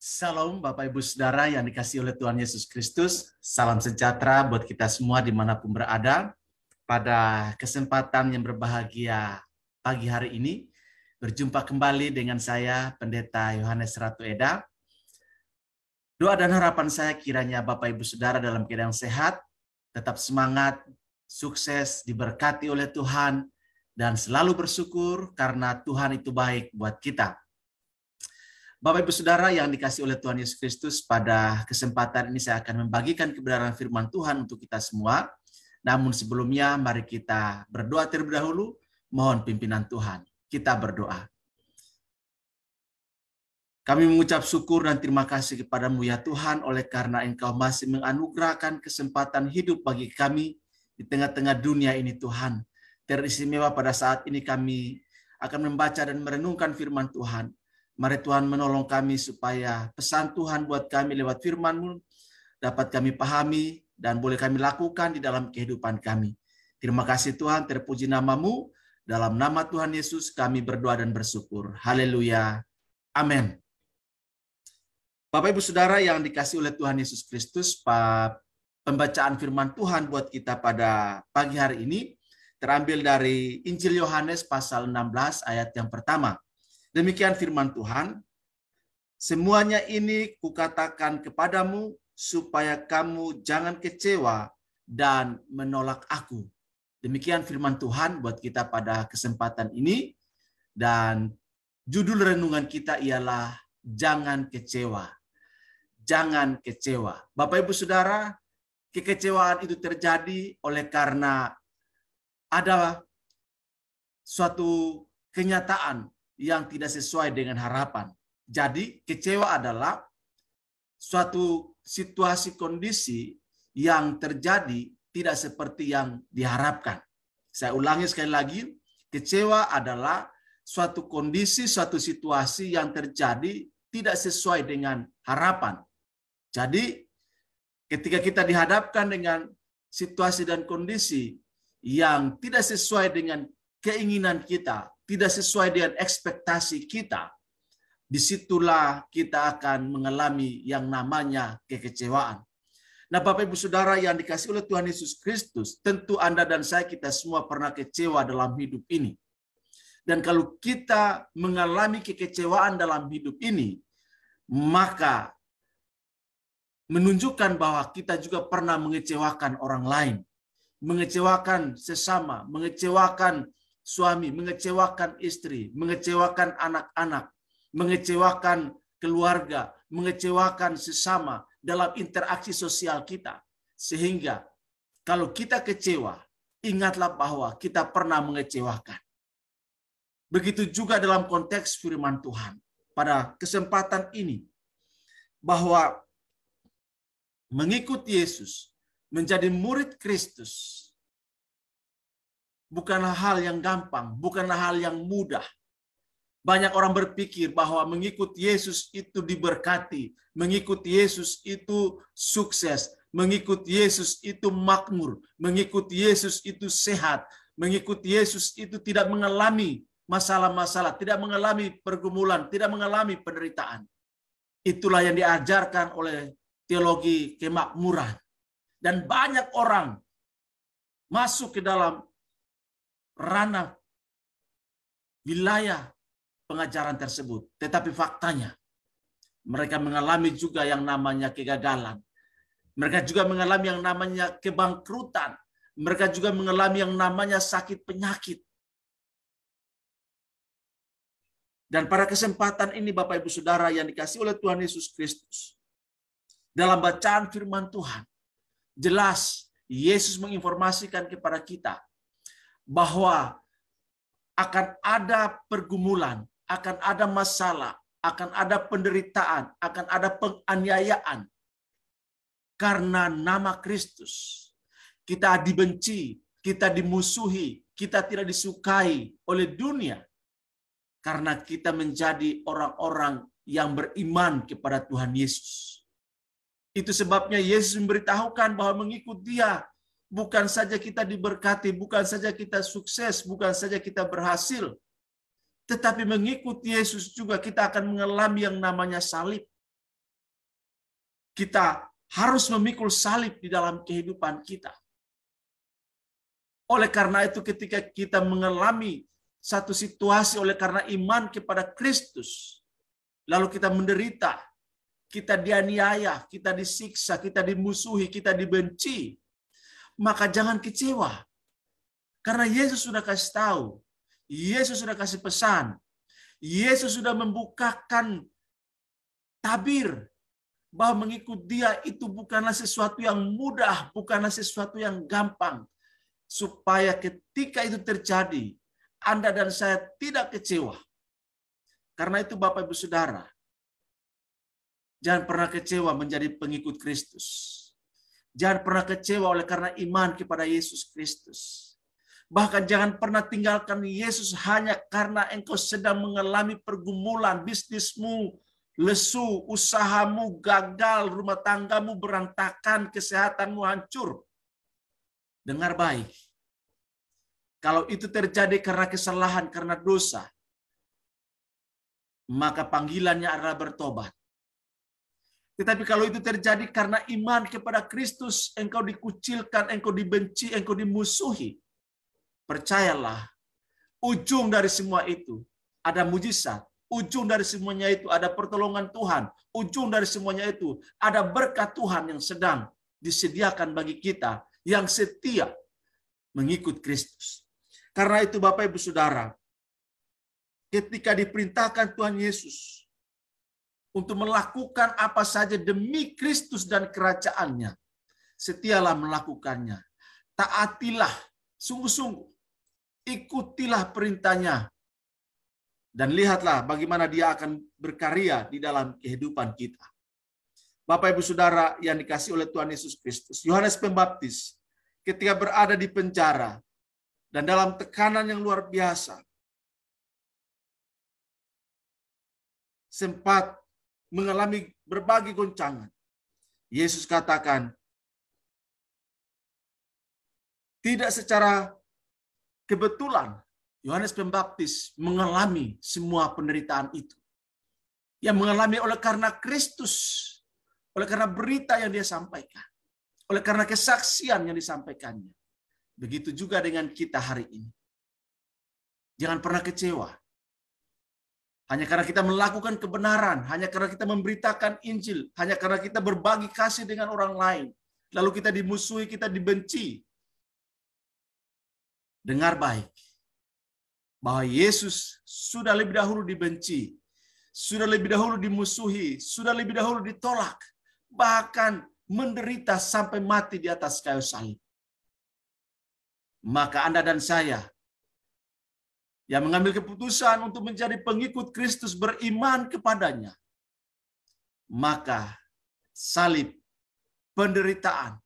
Salam Bapak Ibu Saudara yang dikasihi oleh Tuhan Yesus Kristus. Salam sejahtera buat kita semua dimanapun berada. Pada kesempatan yang berbahagia pagi hari ini, berjumpa kembali dengan saya, Pendeta Yohanes Ratu Eda. Doa dan harapan saya kiranya Bapak Ibu Saudara dalam keadaan sehat, tetap semangat, sukses, diberkati oleh Tuhan, dan selalu bersyukur karena Tuhan itu baik buat kita. Bapak Ibu Saudara yang dikasihi oleh Tuhan Yesus Kristus, pada kesempatan ini saya akan membagikan kebenaran firman Tuhan untuk kita semua. Namun sebelumnya mari kita berdoa terlebih dahulu, mohon pimpinan Tuhan. Kita berdoa. Kami mengucap syukur dan terima kasih kepadamu ya Tuhan, oleh karena Engkau masih menganugerahkan kesempatan hidup bagi kami di tengah-tengah dunia ini Tuhan. Teristimewa pada saat ini kami akan membaca dan merenungkan firman Tuhan. Mari Tuhan menolong kami supaya pesan Tuhan buat kami lewat firman-Mu dapat kami pahami dan boleh kami lakukan di dalam kehidupan kami. Terima kasih Tuhan, terpuji nama-Mu. Dalam nama Tuhan Yesus kami berdoa dan bersyukur. Haleluya. Amin. Bapak Ibu Saudara yang dikasihi oleh Tuhan Yesus Kristus, pembacaan firman Tuhan buat kita pada pagi hari ini terambil dari Injil Yohanes pasal 16 ayat yang pertama. Demikian firman Tuhan, semuanya ini kukatakan kepadamu supaya kamu jangan kecewa dan menolak aku. Demikian firman Tuhan buat kita pada kesempatan ini. Dan judul renungan kita ialah jangan kecewa. Jangan kecewa. Bapak Ibu Saudara, kekecewaan itu terjadi oleh karena ada suatu kenyataan yang tidak sesuai dengan harapan. Jadi kecewa adalah suatu situasi kondisi yang terjadi tidak seperti yang diharapkan. Saya ulangi sekali lagi, kecewa adalah suatu kondisi, suatu situasi yang terjadi tidak sesuai dengan harapan. Jadi ketika kita dihadapkan dengan situasi dan kondisi yang tidak sesuai dengan keinginan kita, tidak sesuai dengan ekspektasi kita, disitulah kita akan mengalami yang namanya kekecewaan. Nah, Bapak Ibu Saudara yang dikasihi oleh Tuhan Yesus Kristus, tentu Anda dan saya, kita semua pernah kecewa dalam hidup ini. Dan kalau kita mengalami kekecewaan dalam hidup ini, maka menunjukkan bahwa kita juga pernah mengecewakan orang lain, mengecewakan sesama, mengecewakan suami, mengecewakan istri, mengecewakan anak-anak, mengecewakan keluarga, mengecewakan sesama dalam interaksi sosial kita. Sehingga kalau kita kecewa, ingatlah bahwa kita pernah mengecewakan. Begitu juga dalam konteks firman Tuhan. Pada kesempatan ini, bahwa mengikuti Yesus, menjadi murid Kristus, bukanlah hal yang gampang, bukanlah hal yang mudah. Banyak orang berpikir bahwa mengikuti Yesus itu diberkati, mengikuti Yesus itu sukses, mengikuti Yesus itu makmur, mengikuti Yesus itu sehat, mengikuti Yesus itu tidak mengalami masalah-masalah, tidak mengalami pergumulan, tidak mengalami penderitaan. Itulah yang diajarkan oleh teologi kemakmuran. Dan banyak orang masuk ke dalam ranah wilayah pengajaran tersebut. Tetapi faktanya, mereka mengalami juga yang namanya kegagalan. Mereka juga mengalami yang namanya kebangkrutan. Mereka juga mengalami yang namanya sakit penyakit. Dan pada kesempatan ini Bapak Ibu Saudara yang dikasihi oleh Tuhan Yesus Kristus, dalam bacaan firman Tuhan, jelas Yesus menginformasikan kepada kita bahwa akan ada pergumulan, akan ada masalah, akan ada penderitaan, akan ada penganiayaan. Karena nama Kristus, kita dibenci, kita dimusuhi, kita tidak disukai oleh dunia. Karena kita menjadi orang-orang yang beriman kepada Tuhan Yesus. Itu sebabnya Yesus memberitahukan bahwa mengikut Dia, bukan saja kita diberkati, bukan saja kita sukses, bukan saja kita berhasil. Tetapi mengikuti Yesus juga kita akan mengalami yang namanya salib. Kita harus memikul salib di dalam kehidupan kita. Oleh karena itu ketika kita mengalami satu situasi oleh karena iman kepada Kristus, lalu kita menderita, kita dianiaya, kita disiksa, kita dimusuhi, kita dibenci, maka jangan kecewa. Karena Yesus sudah kasih tahu, Yesus sudah kasih pesan, Yesus sudah membukakan tabir bahwa mengikut Dia itu bukanlah sesuatu yang mudah, bukanlah sesuatu yang gampang. Supaya ketika itu terjadi, Anda dan saya tidak kecewa. Karena itu Bapak Ibu Saudara, jangan pernah kecewa menjadi pengikut Kristus. Jangan pernah kecewa oleh karena iman kepada Yesus Kristus. Bahkan jangan pernah tinggalkan Yesus hanya karena engkau sedang mengalami pergumulan, bisnismu lesu, usahamu gagal, rumah tanggamu berantakan, kesehatanmu hancur. Dengar baik. Kalau itu terjadi karena kesalahan, karena dosa, maka panggilannya adalah bertobat. Tetapi kalau itu terjadi karena iman kepada Kristus, engkau dikucilkan, engkau dibenci, engkau dimusuhi, percayalah, ujung dari semua itu ada mujizat. Ujung dari semuanya itu ada pertolongan Tuhan. Ujung dari semuanya itu ada berkat Tuhan yang sedang disediakan bagi kita yang setia mengikut Kristus. Karena itu Bapak Ibu Saudara, ketika diperintahkan Tuhan Yesus untuk melakukan apa saja demi Kristus dan kerajaannya, setialah melakukannya. Taatilah sungguh-sungguh. Ikutilah perintahnya. Dan lihatlah bagaimana Dia akan berkarya di dalam kehidupan kita. Bapak Ibu Saudara yang dikasihi oleh Tuhan Yesus Kristus, Yohanes Pembaptis ketika berada di penjara dan dalam tekanan yang luar biasa, sempat mengalami berbagai goncangan. Yesus katakan, tidak secara kebetulan Yohanes Pembaptis mengalami semua penderitaan itu. Yang mengalami oleh karena Kristus, oleh karena berita yang Dia sampaikan, oleh karena kesaksian yang disampaikannya. Begitu juga dengan kita hari ini. Jangan pernah kecewa. Hanya karena kita melakukan kebenaran, hanya karena kita memberitakan Injil, hanya karena kita berbagi kasih dengan orang lain, lalu kita dimusuhi, kita dibenci. Dengar baik, bahwa Yesus sudah lebih dahulu dibenci, sudah lebih dahulu dimusuhi, sudah lebih dahulu ditolak, bahkan menderita sampai mati di atas kayu salib. Maka Anda dan saya yang mengambil keputusan untuk menjadi pengikut Kristus, beriman kepadanya, maka salib, penderitaan,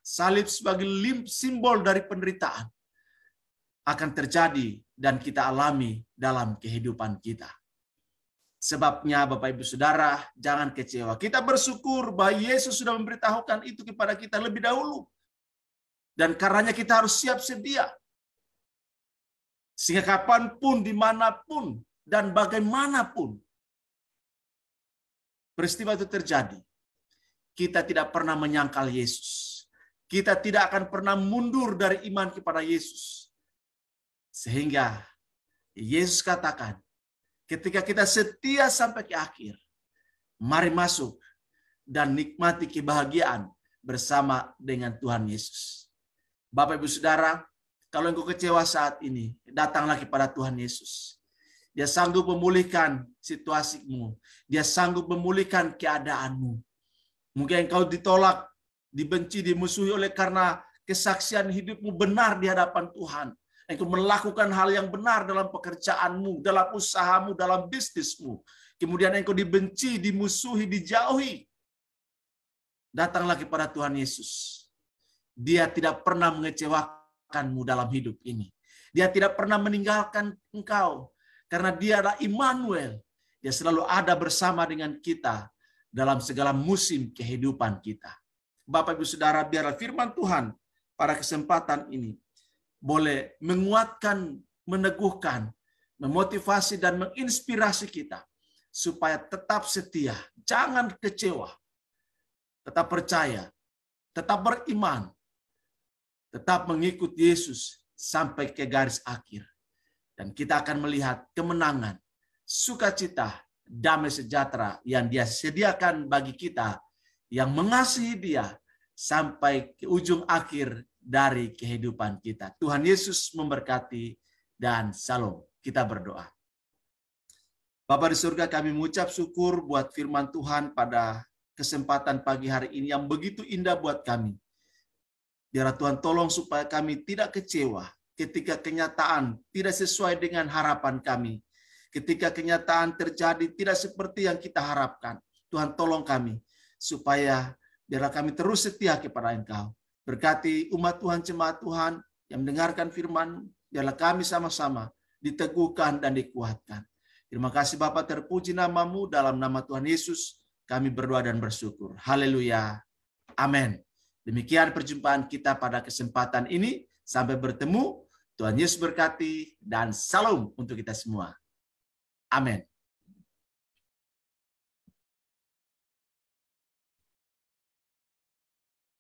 salib sebagai simbol dari penderitaan akan terjadi dan kita alami dalam kehidupan kita. Sebabnya Bapak Ibu Saudara, jangan kecewa. Kita bersyukur bahwa Yesus sudah memberitahukan itu kepada kita lebih dahulu. Dan karenanya kita harus siap sedia. Sehingga kapanpun, dimanapun, dan bagaimanapun peristiwa itu terjadi, kita tidak pernah menyangkal Yesus. Kita tidak akan pernah mundur dari iman kepada Yesus. Sehingga Yesus katakan, ketika kita setia sampai ke akhir, mari masuk dan nikmati kebahagiaan bersama dengan Tuhan Yesus. Bapak Ibu Saudara, kalau engkau kecewa saat ini, datanglah kepada Tuhan Yesus. Dia sanggup memulihkan situasimu. Dia sanggup memulihkan keadaanmu. Mungkin engkau ditolak, dibenci, dimusuhi oleh karena kesaksian hidupmu benar di hadapan Tuhan. Engkau melakukan hal yang benar dalam pekerjaanmu, dalam usahamu, dalam bisnismu. Kemudian engkau dibenci, dimusuhi, dijauhi. Datanglah kepada Tuhan Yesus. Dia tidak pernah mengecewakanmu dalam hidup ini. Dia tidak pernah meninggalkan engkau. Karena Dia adalah Immanuel. Dia selalu ada bersama dengan kita dalam segala musim kehidupan kita. Bapak Ibu Saudara, biarlah firman Tuhan pada kesempatan ini boleh menguatkan, meneguhkan, memotivasi dan menginspirasi kita supaya tetap setia, jangan kecewa. tetap percaya, tetap beriman, tetap mengikut Yesus sampai ke garis akhir. Dan kita akan melihat kemenangan, sukacita, damai sejahtera yang Dia sediakan bagi kita yang mengasihi Dia sampai ke ujung akhir dari kehidupan kita. Tuhan Yesus memberkati dan salam. Kita berdoa. Bapa di surga, kami mengucap syukur buat firman Tuhan pada kesempatan pagi hari ini yang begitu indah buat kami. Biarlah Tuhan tolong supaya kami tidak kecewa ketika kenyataan tidak sesuai dengan harapan kami. Ketika kenyataan terjadi tidak seperti yang kita harapkan. Tuhan tolong kami supaya biarlah kami terus setia kepada Engkau. Berkati umat Tuhan, jemaat Tuhan yang mendengarkan firman, biarlah kami sama-sama diteguhkan dan dikuatkan. Terima kasih Bapa, terpuji nama-Mu, dalam nama Tuhan Yesus kami berdoa dan bersyukur. Haleluya. Amin. Demikian perjumpaan kita pada kesempatan ini. Sampai bertemu. Tuhan Yesus berkati dan salam untuk kita semua. Amin.